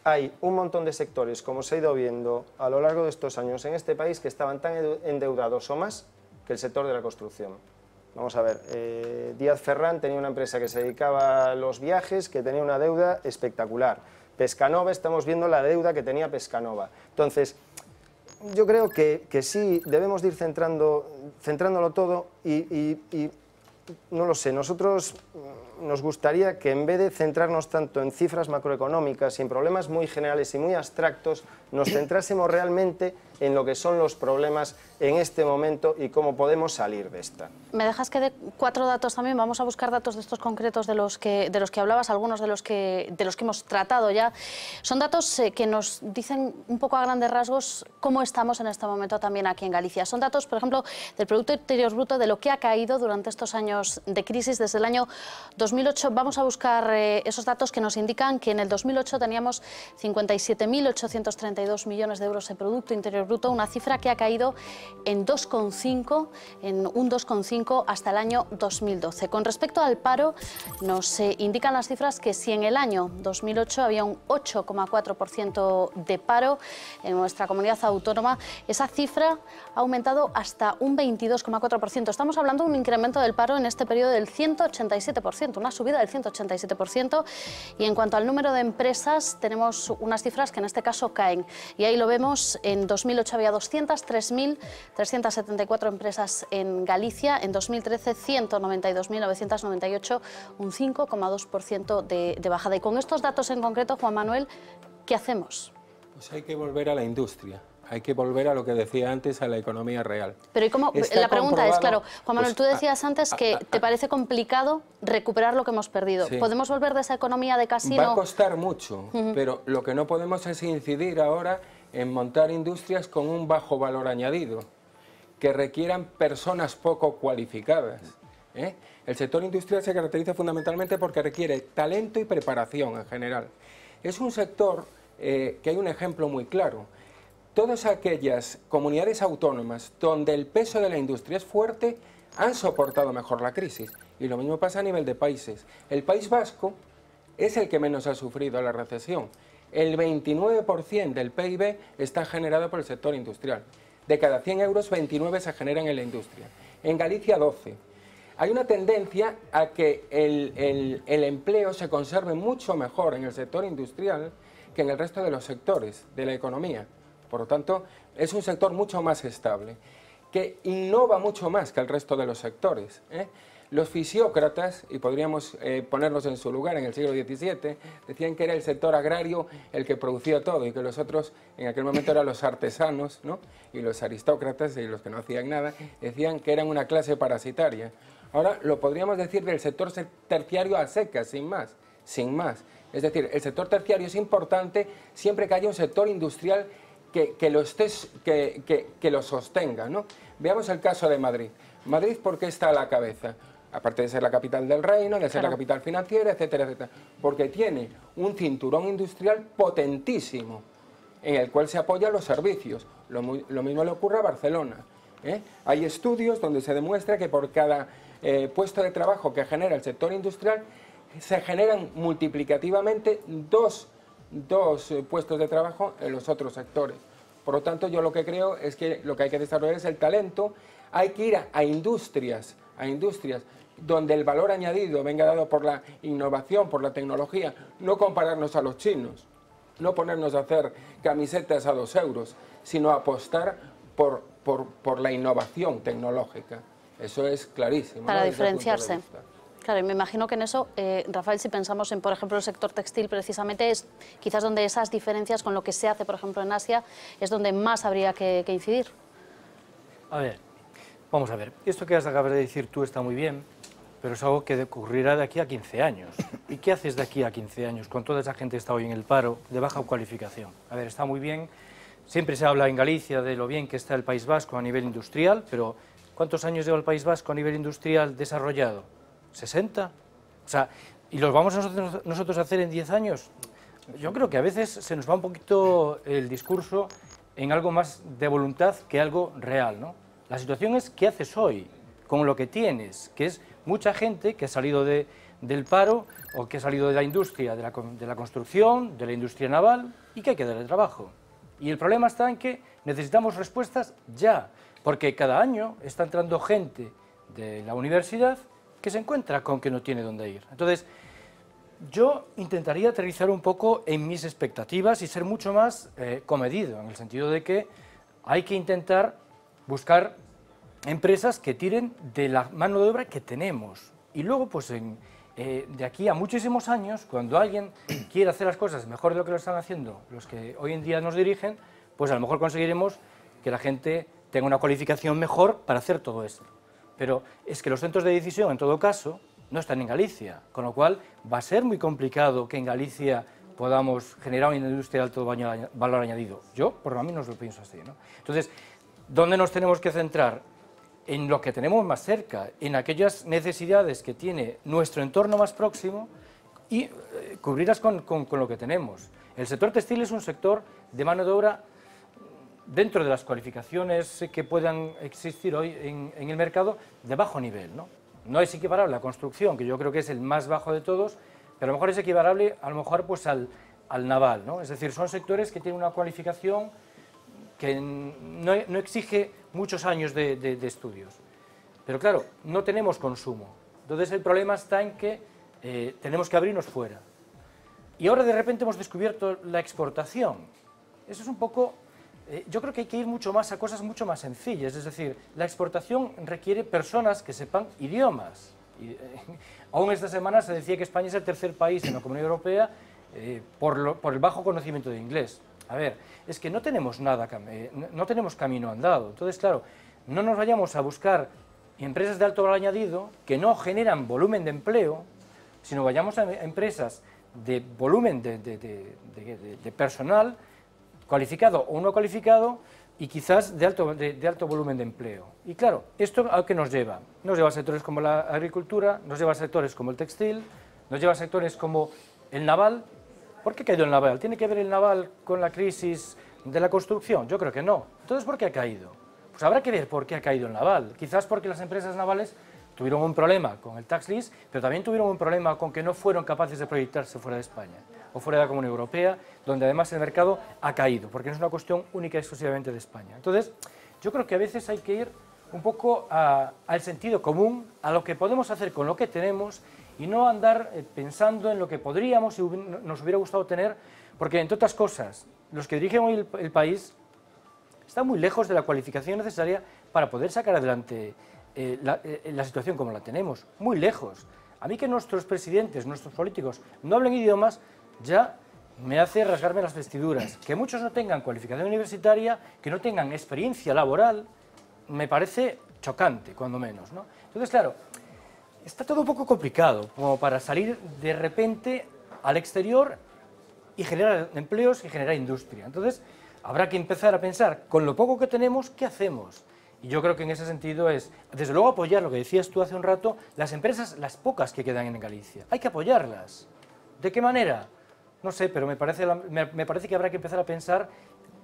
hay un montón de sectores, como se ha ido viendo a lo largo de estos años en este país, que estaban tan endeudados o más que el sector de la construcción. Vamos a ver, Díaz Ferrán tenía una empresa que se dedicaba a los viajes, que tenía una deuda espectacular. Pescanova, estamos viendo la deuda que tenía Pescanova. Entonces, yo creo que sí, debemos de ir centrándolo todo y no lo sé, nosotros nos gustaría que en vez de centrarnos tanto en cifras macroeconómicas y en problemas muy generales y muy abstractos, nos centrásemos realmente en lo que son los problemas en este momento y cómo podemos salir de esta. ¿Me dejas que dé 4 datos también? Vamos a buscar datos de estos concretos de los que hablabas, algunos de los que hemos tratado ya. Son datos que nos dicen un poco a grandes rasgos cómo estamos en este momento también aquí en Galicia. Son datos, por ejemplo, del Producto Interior Bruto, de lo que ha caído durante estos años de crisis desde el año 2008. Vamos a buscar esos datos que nos indican que en el 2008 teníamos 57.832 millones de euros de Producto Interior Bruto, una cifra que ha caído en un 2,5 hasta el año 2012. Con respecto al paro, nos indican las cifras que si en el año 2008 había un 8,4% de paro en nuestra comunidad autónoma, esa cifra ha aumentado hasta un 22,4%. Estamos hablando de un incremento del paro en este periodo del 187%, una subida del 187%. Y en cuanto al número de empresas, tenemos unas cifras que en este caso caen. Y ahí lo vemos, en 2008 había 203.374 empresas en Galicia, en 2013 192.998, un 5,2% de bajada. Y con estos datos en concreto, Juan Manuel, ¿qué hacemos? Pues hay que volver a la industria. Hay que volver a lo que decía antes, a la economía real. Pero ¿y cómo? La pregunta es, claro, Juan Manuel, tú decías antes que te parece complicado recuperar lo que hemos perdido. Sí. ¿Podemos volver de esa economía de casino? Va a costar mucho, pero lo que no podemos es incidir ahora en montar industrias con un bajo valor añadido, que requieran personas poco cualificadas. El sector industrial se caracteriza fundamentalmente porque requiere talento y preparación en general. Es un sector que hay un ejemplo muy claro. Todas aquellas comunidades autónomas donde el peso de la industria es fuerte han soportado mejor la crisis. Y lo mismo pasa a nivel de países. El País Vasco es el que menos ha sufrido la recesión. El 29% del PIB está generado por el sector industrial. De cada 100 euros, 29 se generan en la industria. En Galicia, 12. Hay una tendencia a que el empleo se conserve mucho mejor en el sector industrial que en el resto de los sectores de la economía. Por lo tanto, es un sector mucho más estable, que innova mucho más que el resto de los sectores. Los fisiócratas, y podríamos ponernos en su lugar en el siglo XVII, decían que era el sector agrario el que producía todo y que los otros, en aquel momento eran los artesanos, ¿no? Y los aristócratas y los que no hacían nada, decían que eran una clase parasitaria. Ahora lo podríamos decir del sector terciario a secas, sin más, sin más. Es decir, el sector terciario es importante siempre que haya un sector industrial que lo sostenga, ¿no? Veamos el caso de Madrid. Madrid, ¿por qué está a la cabeza? Aparte de ser la capital del reino, de ser la capital financiera, etcétera, etcétera. Porque tiene un cinturón industrial potentísimo en el cual se apoyan los servicios. Lo mismo le ocurre a Barcelona. Hay estudios donde se demuestra que por cada puesto de trabajo que genera el sector industrial se generan multiplicativamente dos puestos de trabajo en los otros sectores. Por lo tanto, yo lo que creo es que lo que hay que desarrollar es el talento. Hay que ir a industrias donde el valor añadido venga dado por la innovación, por la tecnología, no compararnos a los chinos, no ponernos a hacer camisetas a 2 euros, sino apostar por la innovación tecnológica. Eso es clarísimo. Para diferenciarse. Claro, y me imagino que en eso, Rafael, si pensamos en, por ejemplo, el sector textil, precisamente es quizás donde esas diferencias con lo que se hace, por ejemplo, en Asia, es donde más habría que incidir. A ver, vamos a ver. Esto que acabas de decir tú está muy bien, pero es algo que ocurrirá de aquí a 15 años. ¿Y qué haces de aquí a 15 años con toda esa gente que está hoy en el paro de baja cualificación? A ver, está muy bien, siempre se habla en Galicia de lo bien que está el País Vasco a nivel industrial, pero ¿cuántos años lleva el País Vasco a nivel industrial desarrollado? 60. O sea, ¿y los vamos nosotros a hacer en 10 años? Yo creo que a veces se nos va un poquito el discurso en algo más de voluntad que algo real, ¿no? La situación es qué haces hoy con lo que tienes, que es mucha gente que ha salido del paro o que ha salido de la industria, de la construcción, de la industria naval, y que hay que darle trabajo. Y el problema está en que necesitamos respuestas ya, porque cada año está entrando gente de la universidad que se encuentra con que no tiene dónde ir. Entonces, yo intentaría aterrizar un poco en mis expectativas y ser mucho más comedido, en el sentido de que hay que intentar buscar empresas que tiren de la mano de obra que tenemos. Y luego, pues, de aquí a muchísimos años, cuando alguien quiera hacer las cosas mejor de lo que lo están haciendo los que hoy en día nos dirigen, pues a lo mejor conseguiremos que la gente tenga una cualificación mejor para hacer todo esto. Pero es que los centros de decisión, en todo caso, no están en Galicia, con lo cual va a ser muy complicado que en Galicia podamos generar una industria de alto valor añadido. Yo, por lo menos, lo pienso así, ¿no? Entonces, ¿dónde nos tenemos que centrar? En lo que tenemos más cerca, en aquellas necesidades que tiene nuestro entorno más próximo y cubrirlas con lo que tenemos. El sector textil es un sector de mano de obra dentro de las cualificaciones que puedan existir hoy en el mercado de bajo nivel, ¿no? No es equiparable a la construcción, que yo creo que es el más bajo de todos, pero a lo mejor es equiparable pues al naval, ¿no? Es decir, son sectores que tienen una cualificación que no exige muchos años de estudios. Pero claro, no tenemos consumo. Entonces el problema está en que tenemos que abrirnos fuera. Y ahora de repente hemos descubierto la exportación. Eso es un poco... yo creo que hay que ir mucho más a cosas mucho más sencillas. Es decir, la exportación requiere personas que sepan idiomas. Aún esta semana se decía que España es el tercer país en la Comunidad Europea por el bajo conocimiento de inglés. A ver, es que no tenemos nada, no tenemos camino andado. Entonces, claro, no nos vayamos a buscar empresas de alto valor añadido que no generan volumen de empleo, sino vayamos a empresas de volumen de personal cualificado o no cualificado y quizás de alto volumen de empleo. Y claro, ¿esto a qué nos lleva? Nos lleva a sectores como la agricultura, nos lleva a sectores como el textil, nos lleva a sectores como el naval. ¿Por qué ha caído el naval? ¿Tiene que ver el naval con la crisis de la construcción? Yo creo que no. Entonces, ¿por qué ha caído? Pues habrá que ver por qué ha caído el naval. Quizás porque las empresas navales tuvieron un problema con el tax list, pero también tuvieron un problema con que no fueron capaces de proyectarse fuera de España o fuera de la Comunidad Europea, donde además el mercado ha caído, porque no es una cuestión única y exclusivamente de España. Entonces, yo creo que a veces hay que ir un poco al sentido común, a lo que podemos hacer con lo que tenemos y no andar pensando en lo que podríamos y nos hubiera gustado tener, porque, entre otras cosas, los que dirigen hoy el país están muy lejos de la cualificación necesaria para poder sacar adelante la situación como la tenemos, muy lejos. A mí que nuestros presidentes, nuestros políticos no hablen idiomas, ya me hace rasgarme las vestiduras. Que muchos no tengan cualificación universitaria, que no tengan experiencia laboral, me parece chocante, cuando menos, ¿no? Entonces, claro, está todo un poco complicado, como para salir de repente al exterior y generar empleos y generar industria. Entonces, habrá que empezar a pensar, con lo poco que tenemos, ¿qué hacemos? Y yo creo que en ese sentido es, desde luego, apoyar lo que decías tú hace un rato, las empresas, las pocas que quedan en Galicia. Hay que apoyarlas. ¿De qué manera? No sé, pero me parece que habrá que empezar a pensar,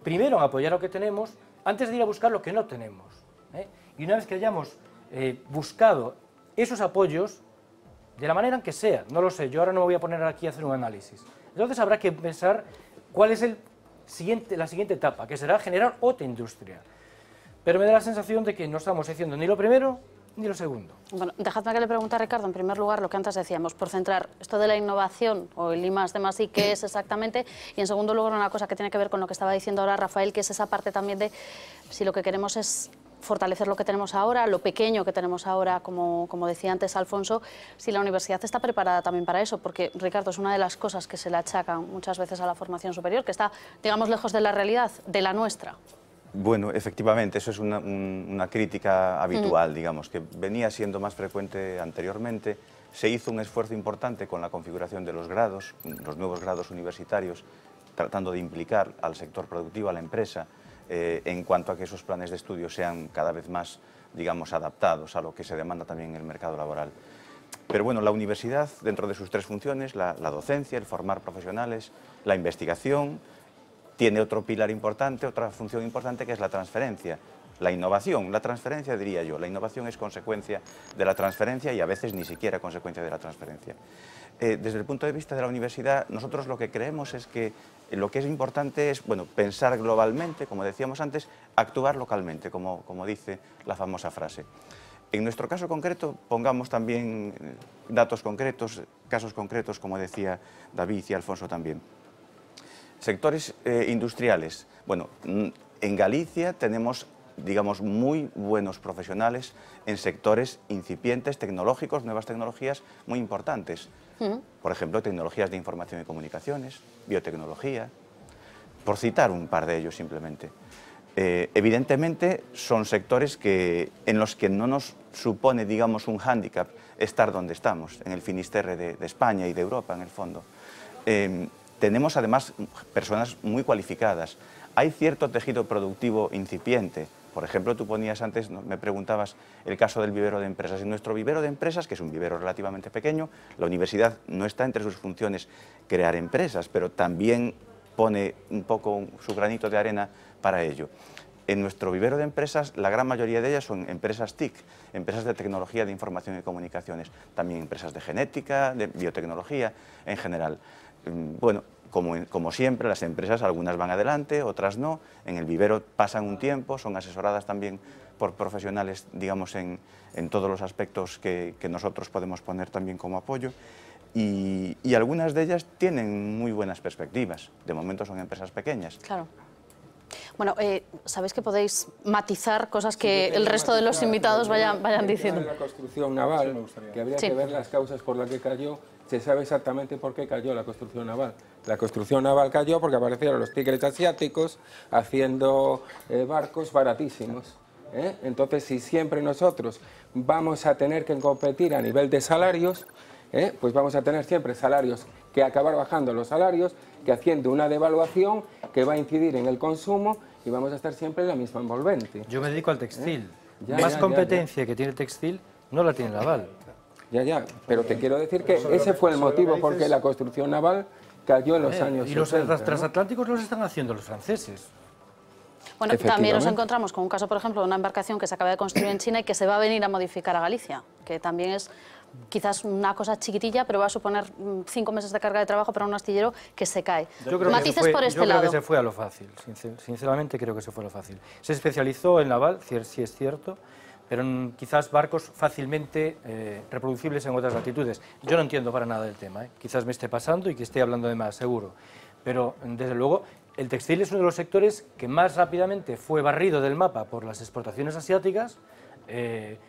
primero en apoyar lo que tenemos, antes de ir a buscar lo que no tenemos, ¿eh? Y una vez que hayamos buscado esos apoyos, de la manera en que sea, no lo sé, yo ahora no me voy a poner aquí a hacer un análisis. Entonces habrá que pensar cuál es la siguiente etapa, que será generar otra industria. Pero me da la sensación de que no estamos haciendo ni lo primero ni lo segundo. Bueno, dejadme que le pregunte a Ricardo, en primer lugar, lo que antes decíamos, por centrar esto de la innovación o el I+D+I, ¿qué es exactamente? Y en segundo lugar, una cosa que tiene que ver con lo que estaba diciendo ahora Rafael, que es esa parte también de si lo que queremos es fortalecer lo que tenemos ahora, lo pequeño que tenemos ahora, como decía antes Alfonso, si la universidad está preparada también para eso, porque, Ricardo, es una de las cosas que se le achacan muchas veces a la formación superior, que está, digamos, lejos de la realidad, de la nuestra. Bueno, efectivamente, eso es una crítica habitual, digamos, que venía siendo más frecuente anteriormente. Se hizo un esfuerzo importante con la configuración de los grados, los nuevos grados universitarios, tratando de implicar al sector productivo, a la empresa, en cuanto a que esos planes de estudio sean cada vez más, digamos, adaptados a lo que se demanda también en el mercado laboral. Pero bueno, la universidad, dentro de sus tres funciones, la docencia, el formar profesionales, la investigación, tiene otro pilar importante, otra función importante, que es la transferencia, la innovación. La transferencia, diría yo, la innovación es consecuencia de la transferencia y a veces ni siquiera consecuencia de la transferencia. desde el punto de vista de la universidad, nosotros lo que creemos es que lo que es importante es, bueno, pensar globalmente, como decíamos antes, actuar localmente, como dice la famosa frase. En nuestro caso concreto, pongamos también datos concretos, casos concretos, como decía David y Alfonso también. Sectores industriales. Bueno, en Galicia tenemos, digamos, muy buenos profesionales en sectores incipientes, tecnológicos, nuevas tecnologías muy importantes. Por ejemplo, tecnologías de información y comunicaciones, biotecnología, por citar un par de ellos simplemente. Evidentemente son sectores en los que no nos supone, digamos, un hándicap estar donde estamos, en el Finisterre de España y de Europa, en el fondo. Tenemos además personas muy cualificadas. Hay cierto tejido productivo incipiente. Por ejemplo, tú ponías antes, me preguntabas el caso del vivero de empresas. En nuestro vivero de empresas, que es un vivero relativamente pequeño, la universidad no está entre sus funciones crear empresas, pero también pone un poco su granito de arena para ello. En nuestro vivero de empresas, la gran mayoría de ellas son empresas TIC, empresas de tecnología de información y comunicaciones, también empresas de genética, de biotecnología en general. Bueno, como siempre, las empresas, algunas van adelante, otras no. En el vivero pasan un tiempo, son asesoradas también por profesionales, digamos, en todos los aspectos que nosotros podemos poner también como apoyo. Y algunas de ellas tienen muy buenas perspectivas. De momento son empresas pequeñas. Claro. Bueno, sabéis que podéis matizar cosas que el resto de los invitados vayan diciendo. La construcción naval, que habría que ver las causas por las que cayó. Se sabe exactamente por qué cayó la construcción naval. La construcción naval cayó porque aparecieron los tigres asiáticos haciendo barcos baratísimos. Entonces, si siempre nosotros vamos a tener que competir a nivel de salarios, pues vamos a tener siempre salarios que acabar bajando los salarios, que haciendo una devaluación que va a incidir en el consumo y vamos a estar siempre en la misma envolvente. Yo me dedico al textil. Más competencia que tiene el textil no la tiene el naval. Ya, pero te quiero decir que ese fue el motivo por qué la construcción naval cayó en los años 60. Y los transatlánticos los están haciendo los franceses. Bueno, también nos encontramos con un caso, por ejemplo, de una embarcación que se acaba de construir en China y que se va a venir a modificar a Galicia, que también es quizás una cosa chiquitilla, pero va a suponer 5 meses de carga de trabajo para un astillero que se cae. Matices por este lado. Yo creo que se fue a lo fácil, sinceramente creo que se fue a lo fácil. Se especializó en naval, sí es cierto, pero quizás barcos fácilmente reproducibles en otras latitudes. Yo no entiendo para nada el tema, quizás me esté pasando y que esté hablando de más, seguro. Pero, desde luego, el textil es uno de los sectores que más rápidamente fue barrido del mapa por las exportaciones asiáticas,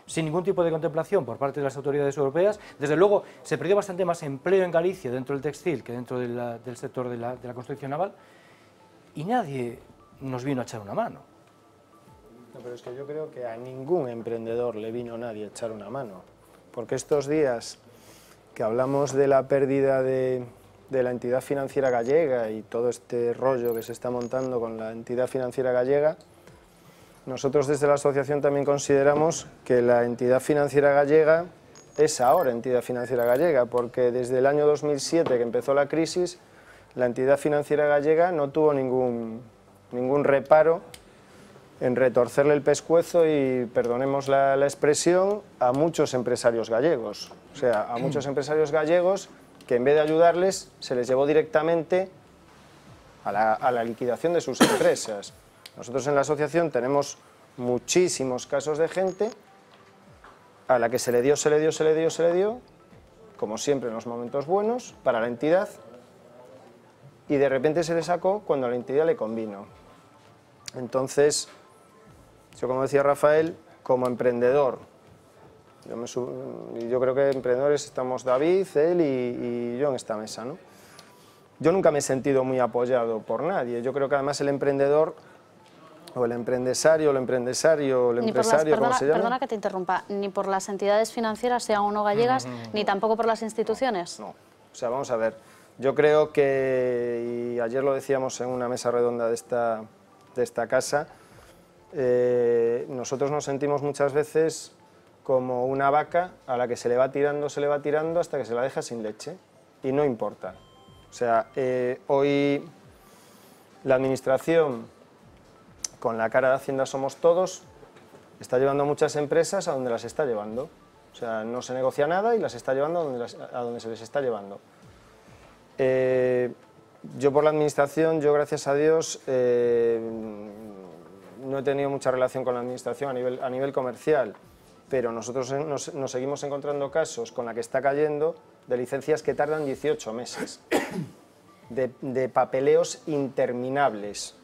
sin ningún tipo de contemplación por parte de las autoridades europeas. Desde luego, se perdió bastante más empleo en Galicia dentro del textil que dentro del sector de la construcción naval, y nadie nos vino a echar una mano. No, pero es que yo creo que a ningún emprendedor le vino nadie a echar una mano, porque estos días que hablamos de la pérdida de la entidad financiera gallega y todo este rollo que se está montando con la entidad financiera gallega, nosotros desde la asociación también consideramos que la entidad financiera gallega es ahora entidad financiera gallega, porque desde el año 2007 que empezó la crisis, la entidad financiera gallega no tuvo ningún reparo en retorcerle el pescuezo y, perdonemos la expresión, a muchos empresarios gallegos. O sea, a muchos empresarios gallegos que en vez de ayudarles se les llevó directamente a la liquidación de sus empresas. Nosotros en la asociación tenemos muchísimos casos de gente a la que se le dio, como siempre en los momentos buenos, para la entidad, y de repente se le sacó cuando a la entidad le convino. Entonces, yo, como decía Rafael, como emprendedor, yo creo que emprendedores estamos David, él y yo en esta mesa, ¿no? Yo nunca me he sentido muy apoyado por nadie. Yo creo que además el emprendedor, o el empresario, como se llama. Perdona que te interrumpa, ni por las entidades financieras, sean o no gallegas, ni tampoco por las instituciones. No. O sea, vamos a ver, yo creo que, y ayer lo decíamos en una mesa redonda de esta casa, nosotros nos sentimos muchas veces como una vaca a la que se le va tirando hasta que se la deja sin leche, y no importa. O sea, hoy la administración, con la cara de Hacienda Somos Todos, está llevando a muchas empresas a donde las está llevando. O sea, no se negocia nada y las está llevando a donde se les está llevando. Yo por la administración, gracias a Dios, no he tenido mucha relación con la administración a nivel comercial, pero nosotros nos seguimos encontrando casos con la que está cayendo de licencias que tardan 18 meses, de papeleos interminables,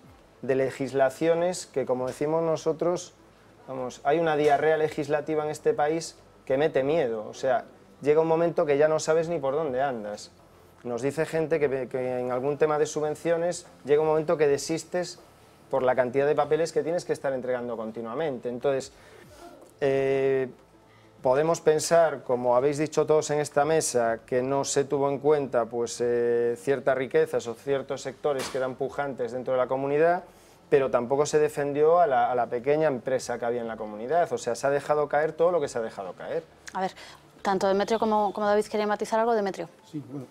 de legislaciones que, como decimos nosotros, vamos, hay una diarrea legislativa en este país que mete miedo. O sea, llega un momento que ya no sabes ni por dónde andas. Nos dice gente que en algún tema de subvenciones llega un momento que desistes por la cantidad de papeles que tienes que estar entregando continuamente. Entonces, podemos pensar, como habéis dicho todos en esta mesa, que no se tuvo en cuenta pues, ciertas riquezas o ciertos sectores que eran pujantes dentro de la comunidad, pero tampoco se defendió a la pequeña empresa que había en la comunidad. O sea, se ha dejado caer todo lo que se ha dejado caer. A ver, tanto Demetrio como David querían matizar algo. Demetrio. Sí, bueno,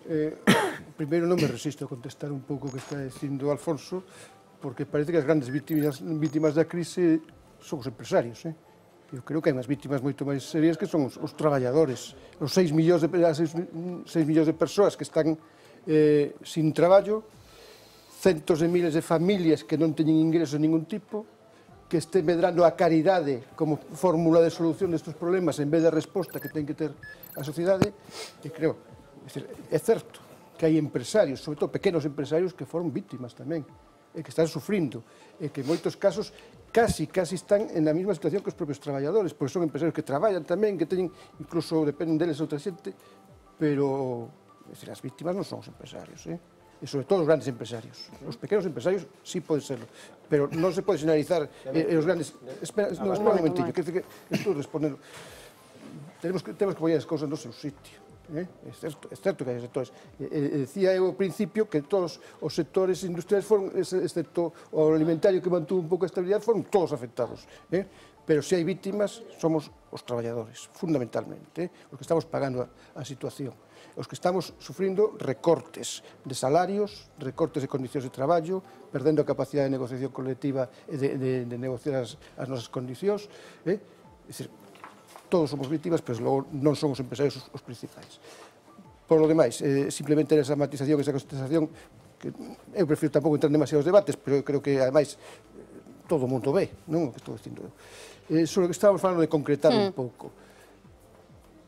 primeiro non me resisto a contestar un pouco o que está dicindo Alfonso, porque parece que as grandes vítimas da crise son os empresarios. Eu creo que hai unhas vítimas moito máis serias que son os traballadores. Os 6 millóns de persoas que están sin traballo, centos de miles de familias que non teñen ingresos de ningún tipo, que este medrando a caridade como fórmula de solución destes problemas en vez de resposta que ten que ter a sociedade, e creo, é certo que hai empresarios, sobre todo pequenos empresarios, que foron vítimas tamén, e que están sufrindo, e que en moitos casos casi están en a mesma situación que os propios traballadores, porque son empresarios que traballan tamén, que teñen, incluso dependen deles outra xente, pero as vítimas non son os empresarios, e sobre todo os grandes empresarios. Os pequenos empresarios sí pode serlo, pero non se pode sinalizar os grandes... Espera un momentillo, que estou respondendo. Temos que poñer as cousas no seu sitio. É certo que hai sectores. Decía eu ao principio que todos os sectores industriais foron, excepto o alimentario que mantuvo un pouco a estabilidade, foron todos afectados. Pero se hai vítimas, somos os traballadores, fundamentalmente, os que estamos pagando a situación. Os que estamos sufrindo recortes de salarios, recortes de condicións de traballo, perdendo a capacidade de negociación colectiva e de negociar as nosas condicións. É dicir, todos somos vítimas, pero logo non son os empresarios os principais. Por lo demais, simplemente esa matización, esa contestación, que eu prefiro tampouco entrar en demasiados debates, pero eu creo que, ademais, todo o mundo ve, non o que estou dicindo eu. Sobre o que estábamos falando de concretar un pouco.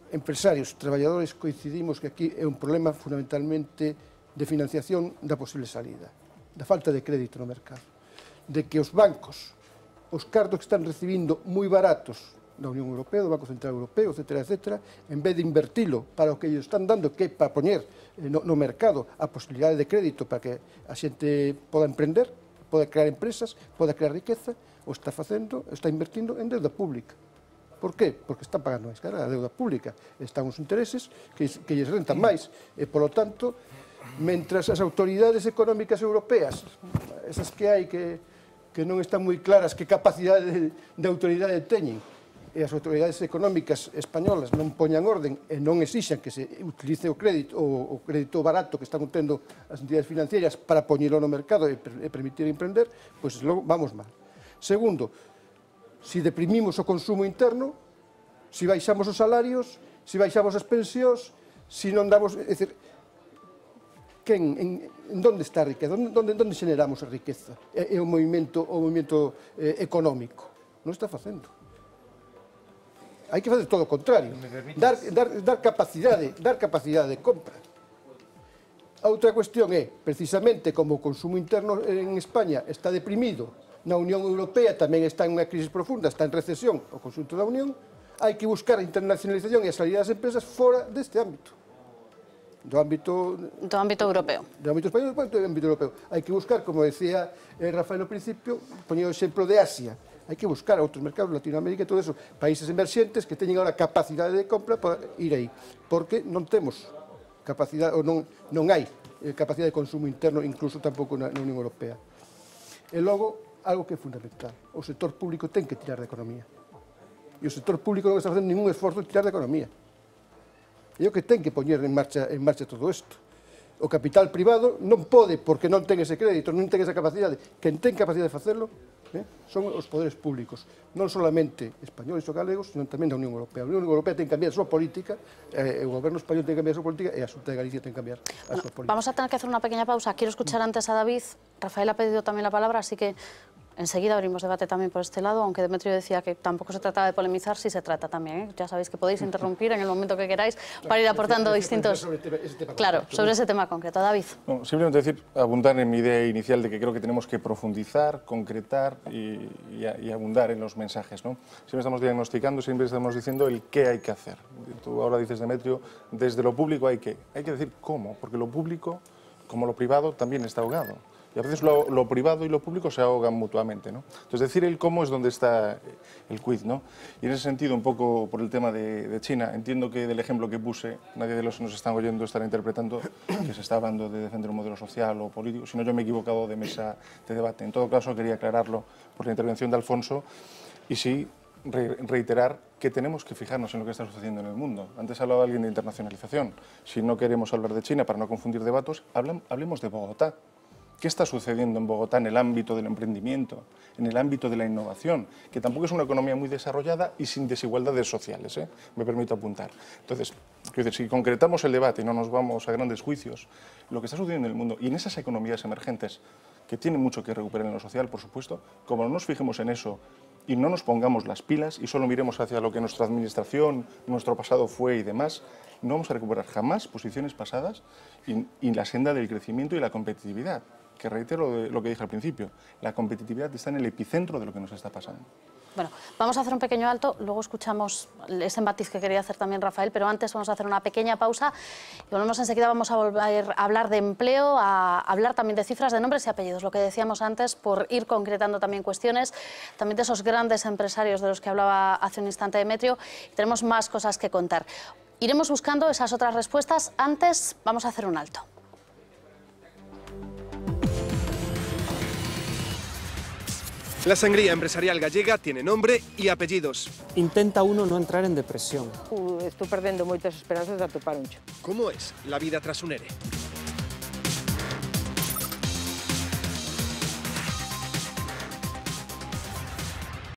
Empresarios, traballadores, coincidimos que aquí é un problema fundamentalmente de financiación da posible salida, da falta de crédito no mercado, de que os bancos, os cartos que están recibindo moi baratos da Unión Europea, do Banco Central Europeo, etc., en vez de invertilo para o que ellos están dando, que é para poñer no mercado a posibilidade de crédito para que a xente poda emprender, poda crear empresas, poda crear riqueza, o está facendo, está invertindo en deuda pública. Por qué? Porque están pagando máis cara a deuda pública, están os intereses que lles rentan máis, e, polo tanto, mentras as autoridades económicas europeas, esas que hai que non están moi claras que capacidade de autoridade teñen, e as autoridades económicas españolas non poñan orden e non exixan que se utilice o crédito barato que están obtendo as entidades financieras para poñelo no mercado e permitir emprender, pois logo vamos mal. Segundo, si deprimimos o consumo interno, si baixamos os salarios, si baixamos as pensións, si non damos... É dicir, en onde está a riqueza? Onde generamos a riqueza? É o movimento económico. Non está facendo. Hai que fazer todo o contrario. Dar capacidade de compra. A outra cuestión é, precisamente, como o consumo interno en España está deprimido, na Unión Europea tamén está en unha crisis profunda, está en recesión o conxunto da Unión, hai que buscar a internacionalización e a salida das empresas fora deste ámbito. Do ámbito europeo. Do ámbito español e do ámbito europeo. Hai que buscar, como decía Rafael ao principio, poñía o exemplo de Asia, hai que buscar outros mercados, Latinoamérica e todo eso, países emerxentes que teñen agora capacidade de compra para ir aí, porque non temos capacidade, ou non hai capacidade de consumo interno, incluso tampouco na Unión Europea. E logo, algo que é fundamental, o sector público ten que tirar da economía. E o sector público non está facendo ningún esforzo de tirar da economía. É o que ten que poñer en marcha todo isto. O capital privado non pode, porque non ten ese crédito, non ten esa capacidade. Quen ten capacidade de facelo son os poderes públicos, non solamente españoles ou galegos, senón tamén da Unión Europea. A Unión Europea ten que cambiar a súa política, o goberno español ten que cambiar a súa política e a Xunta de Galicia ten que cambiar a súa política. Vamos a tener que hacer una pequeña pausa. Quiero escuchar antes a David. Rafael ha pedido también la palabra, así que enseguida abrimos debate también por este lado, aunque Demetrio decía que tampoco se trataba de polemizar, sí se trata también, ¿eh? Ya sabéis que podéis interrumpir en el momento que queráis para ir aportando distintos... Claro, sobre ese tema concreto. David. No, simplemente decir, abundar en mi idea inicial de que creo que tenemos que profundizar, concretar y abundar en los mensajes, ¿no? Siempre estamos diagnosticando, siempre estamos diciendo el qué hay que hacer. Tú ahora dices, Demetrio, desde lo público hay que decir cómo, porque lo público, como lo privado, también está ahogado. Y a veces lo privado y lo público se ahogan mutuamente, ¿no? Entonces, decir el cómo es donde está el quid, ¿no? Y en ese sentido, un poco por el tema de China, entiendo que del ejemplo que puse, nadie de los que nos están oyendo estará interpretando que se está hablando de defender un modelo social o político, sino yo me he equivocado de mesa de debate. En todo caso, quería aclararlo por la intervención de Alfonso y sí reiterar que tenemos que fijarnos en lo que está sucediendo en el mundo. Antes hablaba alguien de internacionalización. Si no queremos hablar de China para no confundir debates, hablemos de Bogotá. ¿Qué está sucediendo en Bogotá en el ámbito del emprendimiento, en el ámbito de la innovación? Que tampoco es una economía muy desarrollada y sin desigualdades sociales, ¿eh? Me permito apuntar. Entonces, quiero decir, si concretamos el debate y no nos vamos a grandes juicios, lo que está sucediendo en el mundo y en esas economías emergentes, que tienen mucho que recuperar en lo social, por supuesto, como no nos fijemos en eso y no nos pongamos las pilas y solo miremos hacia lo que nuestra administración, nuestro pasado fue y demás, no vamos a recuperar jamás posiciones pasadas y la senda del crecimiento y la competitividad. Que reitero lo que dije al principio, la competitividad está en el epicentro de lo que nos está pasando. Bueno, vamos a hacer un pequeño alto, luego escuchamos ese matiz que quería hacer también Rafael, pero antes vamos a hacer una pequeña pausa y volvemos enseguida, vamos a volver a hablar de empleo, a hablar también de cifras, de nombres y apellidos, lo que decíamos antes, por ir concretando también cuestiones, también de esos grandes empresarios de los que hablaba hace un instante Demetrio, y tenemos más cosas que contar. Iremos buscando esas otras respuestas, antes vamos a hacer un alto. La sangría empresarial gallega tiene nombre y apellidos. Intenta uno no entrar en depresión. Estou perdendo moitas esperanzas de atopar un cho. ¿Cómo es la vida tras un ERE?